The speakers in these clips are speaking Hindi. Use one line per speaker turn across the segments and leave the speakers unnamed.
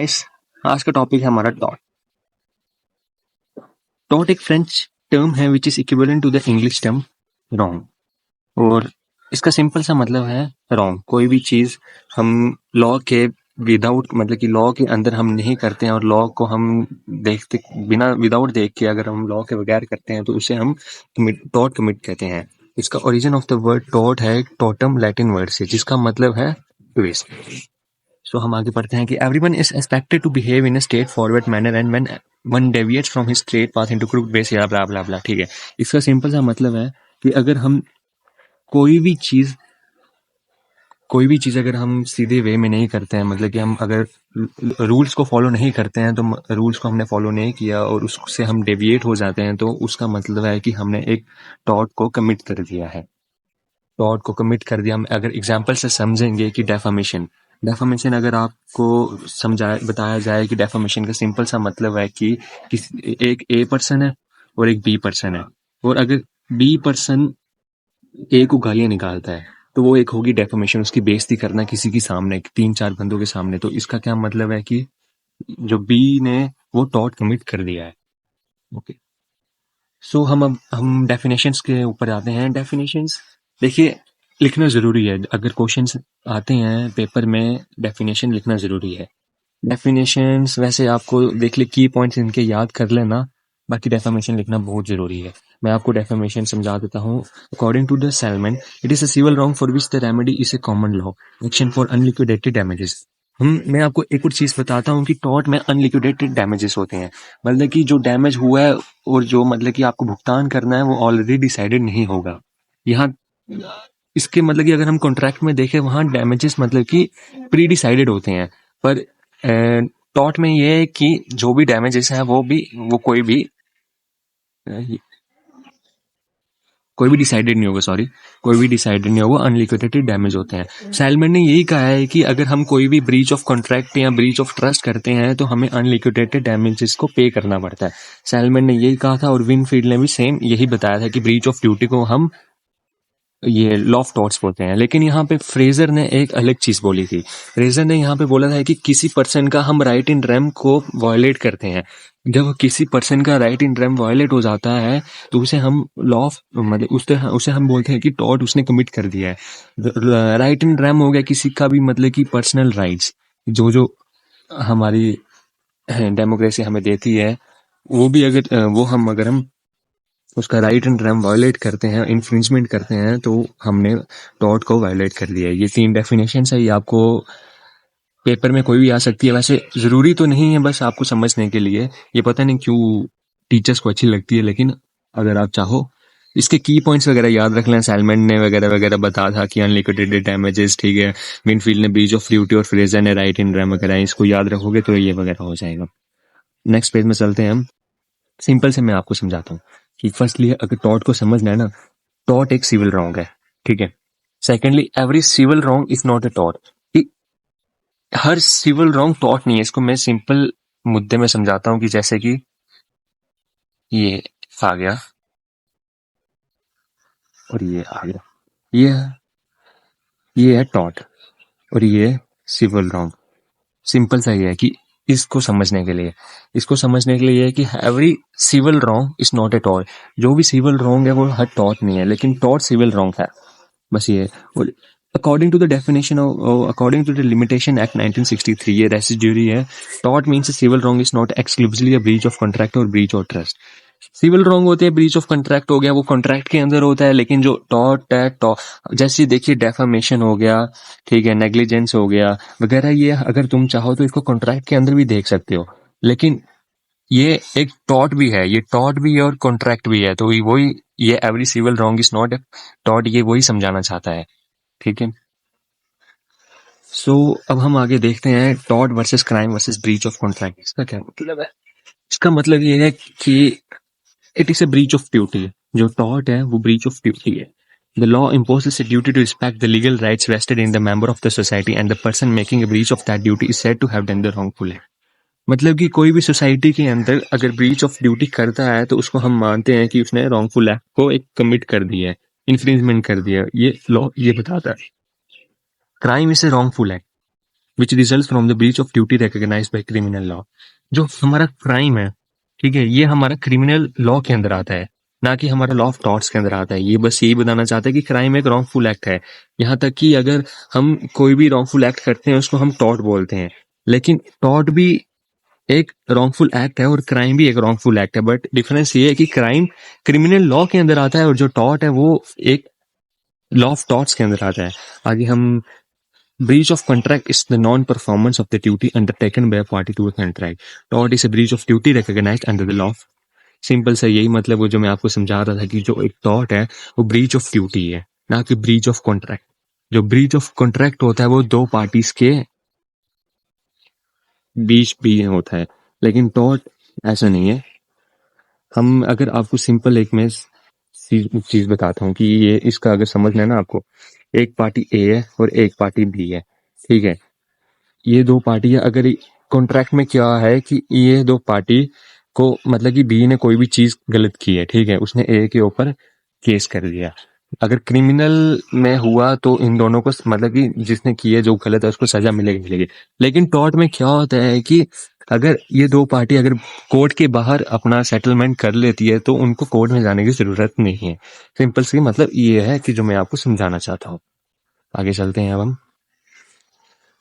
इस आज का टॉपिक है हमारा टॉट। टॉट एक फ्रेंच टर्म है which is equivalent to the English term wrong. और इसका सिंपल सा मतलब है रॉन्ग। कोई भी चीज हम लॉ के विदाउट मतलब कि लॉ के अंदर हम नहीं करते हैं और लॉ को हम देखते बिना विदाउट देख के अगर हम लॉ के बगैर करते हैं तो उसे हम टॉट कमिट कहते हैं। इसका origin of the word taught है टोटम लैटिन वर्ड से जिसका मतलब है ट्विस्ट। सो हम आगे पढ़ते हैं कि everyone is expected to behave in a straight forward manner and when one deviates from his straight path into crude ways या ब्ला ब्ला ब्ला। ठीक है, इसका सिंपल सा मतलब है कि अगर हम कोई भी चीज अगर हम सीधे वे में नहीं करते हैं, मतलब कि हम अगर रूल्स को फॉलो नहीं करते हैं तो रूल्स को हमने फॉलो नहीं किया और उससे हम डेविएट हो जाते हैं तो उसका मतलब है कि हमने एक टॉट को कमिट कर दिया है। टॉट को कमिट कर दिया। हम अगर एग्जाम्पल से समझेंगे कि डेफामेशन अगर आपको बताया जाए कि डेफामेशन का सिंपल सा मतलब है कि एक ए पर्सन है और एक बी पर्सन है, और अगर बी पर्सन ए को गालियां निकालता है तो वो एक होगी डेफामेशन, उसकी बेइज्जती करना किसी के सामने, 3-4 बंदों के सामने। तो इसका क्या मतलब है कि जो बी ने वो टॉट कमिट कर दिया है। ओके, सो हम डेफिनेशंस के ऊपर आते हैं। डेफिनेशंस देखिए, लिखना ज़रूरी है। अगर क्वेश्चंस आते हैं पेपर में, डेफिनेशन लिखना ज़रूरी है। डेफिनेशंस वैसे आपको देख ले, की पॉइंट्स इनके याद कर लेना, बाकी डेफिनेशन लिखना बहुत ज़रूरी है। मैं आपको डेफिनेशन समझा देता हूँ। According to the Salmond, it is a civil wrong for which the remedy is a common law action for unliquidated damages. मैं आपको एक और चीज़ बताता हूँ कि टॉर्ट में अनलिक्विडेटेड डैमेजेस होते हैं। मतलब कि जो डैमेज हुआ है और जो मतलब कि आपको भुगतान करना है वो ऑलरेडी डिसाइडेड नहीं होगा। यहाँ इसके मतलब कि अगर हम कॉन्ट्रैक्ट में देखें वहाँ डैमेजेस मतलब कि प्री डिसाइडेड होते हैं, पर टॉर्ट में ये है कि जो भी डैमेजेस है वो कोई भी डिसाइडेड नहीं होगा, सॉरी, कोई भी डिसाइडेड नहीं होगा, अनलिक्विडेटेड डैमेज होते हैं। सैलमन ने यही कहा है कि अगर हम कोई भी ब्रीच ऑफ कॉन्ट्रैक्ट या ब्रीच ऑफ ट्रस्ट करते हैं तो हमें अनलिक्विडेटेड डैमेजेस को पे करना पड़ता है। सैलमन ने यही कहा था और विनफील्ड ने भी सेम यही बताया था कि ब्रीच ऑफ ड्यूटी को हम ये लॉ ऑफ टॉर्ट्स बोलते हैं। लेकिन यहाँ पे फ्रेजर ने एक अलग चीज बोली थी। फ्रेजर ने यहाँ पे बोला था कि किसी पर्सन का हम राइट इन रेम को वायलेट करते हैं। जब किसी पर्सन का राइट इन रेम वायलेट हो जाता है तो उसे हम लॉ ऑफ मतलब उसे हम बोलते हैं कि टॉर्ट उसने कमिट कर दिया है। राइट इन रेम हो गया किसी का भी मतलब कि पर्सनल राइट्स, जो जो हमारी डेमोक्रेसी हमें देती है, वो भी अगर हम उसका राइट एंड रैम वायलेट करते हैं, इन्फ्रिंजमेंट करते हैं, तो हमने टॉट को वायलेट कर दिया है। ये 3 डेफिनेशन है, ये आपको पेपर में कोई भी आ सकती है। वैसे ज़रूरी तो नहीं है, बस आपको समझने के लिए। ये पता नहीं क्यों टीचर्स को अच्छी लगती है, लेकिन अगर आप चाहो इसके की पॉइंट्स वगैरह याद रख लें। सैलमन ने वगैरह वगैरह बताया था कि अनलिक्विडेटेड डैमेजेस, ठीक है, विनफील्ड ने ब्रीच ऑफ ड्यूटी और फ्रेजर ने राइट इन रैम वगैरह, इसको याद रखोगे तो ये वगैरह हो जाएगा। नेक्स्ट पेज में चलते हैं हम। सिंपल से मैं आपको समझाता हूँ कि फर्स्टली अगर टॉट को समझना है ना, टॉट एक सिविल रॉन्ग है, ठीक है। Secondly, every civil wrong is not a टॉट। हर सिविल रॉन्ग टॉट नहीं है। इसको मैं सिंपल मुद्दे में समझाता हूँ कि जैसे कि ये आ गया और ये आ गया, ये ये है टॉट और ये सिविल रॉन्ग। सिंपल सा ये है कि इसको समझने के लिए ये है कि every civil wrong is not a टॉट। जो भी सिविल रॉन्ग है वो हर टॉट नहीं है, लेकिन टॉट सिविल रॉन्ग है, बस ये। और according to the limitation act 1963, ये रेसिड्यूरी है। टॉट means civil wrong is not exclusively a breach of contract और breach of trust. Civil wrong होते हैं, ब्रीच ऑफ कॉन्ट्रैक्ट हो गया, वो कॉन्ट्रैक्ट के अंदर होता है, लेकिन जो टॉट है, जैसे देखिए डेफामेशन हो गया, ठीक है, नेग्लिजेंस हो गया वगैरह, ये अगर तुम चाहो तो इसको कॉन्ट्रैक्ट के अंदर भी देख सकते हो, लेकिन ये एक टॉट भी है, ये टॉट भी है और कॉन्ट्रैक्ट भी है। तो वही ये every civil wrong is not टॉट, ये वही समझाना चाहता है, ठीक है। सो अब हम आगे देखते हैं taught versus crime versus breach of contract. इसका क्या मतलब है? इसका मतलब ये है कि it is a breach of duty. जो टॉट है वो ब्रीच ऑफ ड्यूटी है। The law imposes a duty to respect the legal rights vested in the member of the society and the person making a breach of that duty is said to have done the wrongful act। मतलब कि कोई भी सोसाइटी के अंदर अगर ब्रीच ऑफ ड्यूटी करता है तो उसको हम मानते हैं कि उसने रॉन्गफुल एक्ट को एक कमिट कर दिया है, इन्फ्रिंजमेंट कर दिया। ये लॉ ये बताता है। Crime is a wrongful act. Which result from the breach of duty recognised by criminal law. जो हमारा क्राइम है, ठीक है, ये हमारा क्रिमिनल लॉ के अंदर आता है, ना कि हमारा लॉ ऑफ टॉर्ट्स के अंदर आता है। ये बस यही बताना चाहता है कि क्राइम एक रॉन्गफुल एक्ट है। यहाँ तक कि अगर हम कोई भी रॉन्गफुल एक्ट करते हैं उसको हम टॉर्ट बोलते हैं, लेकिन टॉर्ट भी एक रॉन्गफुल एक्ट है और क्राइम भी एक रॉन्गफुल एक्ट है। बट डिफरेंस ये है कि क्राइम क्रिमिनल लॉ के अंदर आता है और जो टॉर्ट है वो एक लॉ ऑफ टॉर्ट्स के अंदर आता है। आगे हम breach of contract is the non-performance of the duty undertaken by a party to a contract. Tort is a breach of duty recognized under the law. Simple सा यही मतलब वो जो मैं आपको समझा रहा था कि जो एक टॉर्ट है वो ब्रीच ऑफ ड्यूटी है, ना कि ब्रीच ऑफ कॉन्ट्रैक्ट। जो ब्रीच ऑफ कॉन्ट्रैक्ट होता है वो दो पार्टीज के बीच भी होता है, लेकिन टॉर्ट ऐसा नहीं है। हम अगर आपको सिंपल एक मैं चीज बताता हूँ कि ये इसका अगर समझना है ना आपको, एक पार्टी ए है और एक पार्टी बी है, ठीक है। ये दो पार्टी अगर कॉन्ट्रैक्ट में क्या है कि ये दो पार्टी को मतलब कि बी ने कोई भी चीज गलत की है, ठीक है, उसने ए के ऊपर केस कर दिया। अगर क्रिमिनल में हुआ तो इन दोनों को मतलब कि जिसने की है जो गलत है उसको सजा मिलेगी मिलेगी। लेकिन टॉर्ट में क्या होता है कि अगर ये दो पार्टी अगर कोर्ट के बाहर अपना सेटलमेंट कर लेती है तो उनको कोर्ट में जाने की जरूरत नहीं है। सिंपल सी मतलब ये है कि जो मैं आपको समझाना चाहता हूँ। आगे चलते हैं अब हम।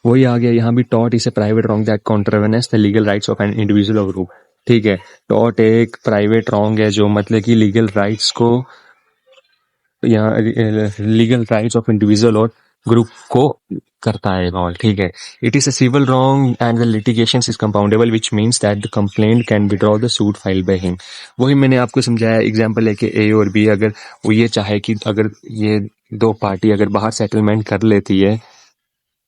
वही आ गया यहाँ भी, tort is a private wrong that contravenes the legal rights of an individual और ग्रुप। ठीक है, टॉर्ट एक प्राइवेट रॉन्ग है जो मतलब कि लीगल राइट्स को या लीगल राइट्स ऑफ इंडिविजुअल और ग्रुप को करता है इन्वॉल्व। ठीक है, it is a civil wrong and the litigation is compoundable which means that the complaint can withdraw the suit file by him. वही मैंने आपको समझाया एग्जांपल लेके, ए और बी अगर वो ये चाहे कि अगर ये दो पार्टी अगर बाहर सेटलमेंट कर लेती है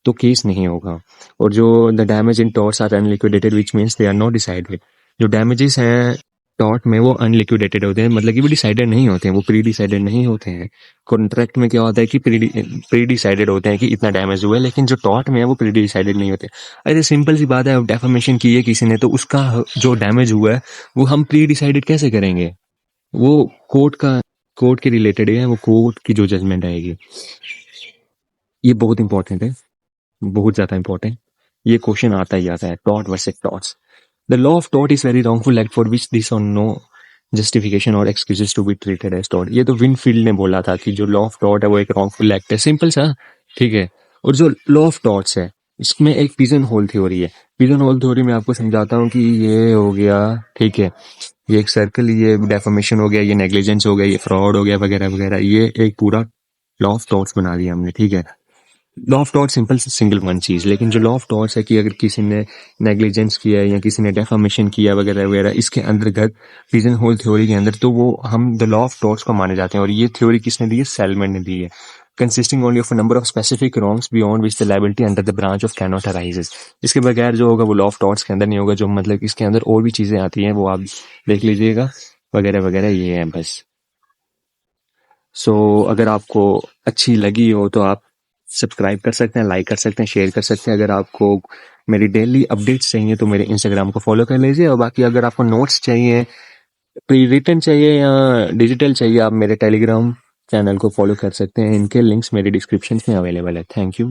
तो केस नहीं होगा। और जो the damage in torts are unliquidated which means they are not decided. जो डैमेजेस हैं टॉर्ट में वो अनलिक्विडेटेड होते हैं, मतलब कि वो डिसाइडेड नहीं होते हैं, वो प्री डिसाइडेड नहीं होते हैं। कॉन्ट्रैक्ट में क्या होता है कि प्री डिसाइडेड होते हैं कि इतना डैमेज हुआ है, लेकिन जो टॉर्ट में है वो प्री डिसाइडेड नहीं होते। अरे सिंपल सी बात है, डेफामेशन की है किसी ने तो उसका जो डैमेज हुआ है वो हम प्री डिसाइडेड कैसे करेंगे? वो कोर्ट के रिलेटेड है, वो कोर्ट की जो जजमेंट आएगी। ये बहुत इंपॉर्टेंट है, बहुत ज्यादा इंपॉर्टेंट। ये क्वेश्चन आता ही आता है, tort versus torts. The law of tort is very wrongful act for which this on no justification और excuses to be treated as tort. ये तो विनफील्ड ने बोला था कि जो लॉ ऑफ टॉर्ट है वो एक रॉन्गफुल एक्ट है, सिंपल सा। ठीक है, और जो लॉ ऑफ टॉर्ट्स है इसमें एक पिजन होल थ्योरी है। पिजन होल थ्योरी में आपको समझाता हूँ कि ये हो गया, ठीक है, ये एक सर्कल, ये डेफामेशन हो गया, ये नेग्लिजेंस हो गया, ये फ्रॉड हो गया वगैरह वगैरह, ये एक पूरा लॉ ऑफ टॉर्ट्स बना दिया हमने। ठीक है, law of tort simple single one चीज, लेकिन जो लॉ ऑफ टॉर्ट्स है कि अगर किसी ने नेग्लिजेंस किया है या किसी ने डेफामेशन किया वगैरह वगैरह इसके अंतर्गत पिजन होल थ्योरी के अंदर, तो वो हम द लॉ ऑफ टॉर्ट्स को माने जाते हैं। और ये थ्योरी किसने दी है? सेलमैन ने दी है। Consisting only of a number of specific wrongs beyond which the liability under the branch of cannot arises. इसके बगैर जो होगा वो लॉ ऑफ टॉर्ट्स के अंदर नहीं होगा। जो मतलब इसके अंदर और भी चीजें आती हैं वो आप देख लीजिएगा वगैरह वगैरह, ये है बस। सो अगर आपको अच्छी लगी हो तो आप सब्सक्राइब कर सकते हैं, लाइक कर सकते हैं, शेयर कर सकते हैं। अगर आपको मेरी डेली अपडेट्स चाहिए तो मेरे इंस्टाग्राम को फॉलो कर लीजिए। और बाकी अगर आपको नोट्स चाहिए, प्री रिटन चाहिए या डिजिटल चाहिए, आप मेरे टेलीग्राम चैनल को फॉलो कर सकते हैं। इनके लिंक्स मेरे डिस्क्रिप्शन में अवेलेबल है। Thank you.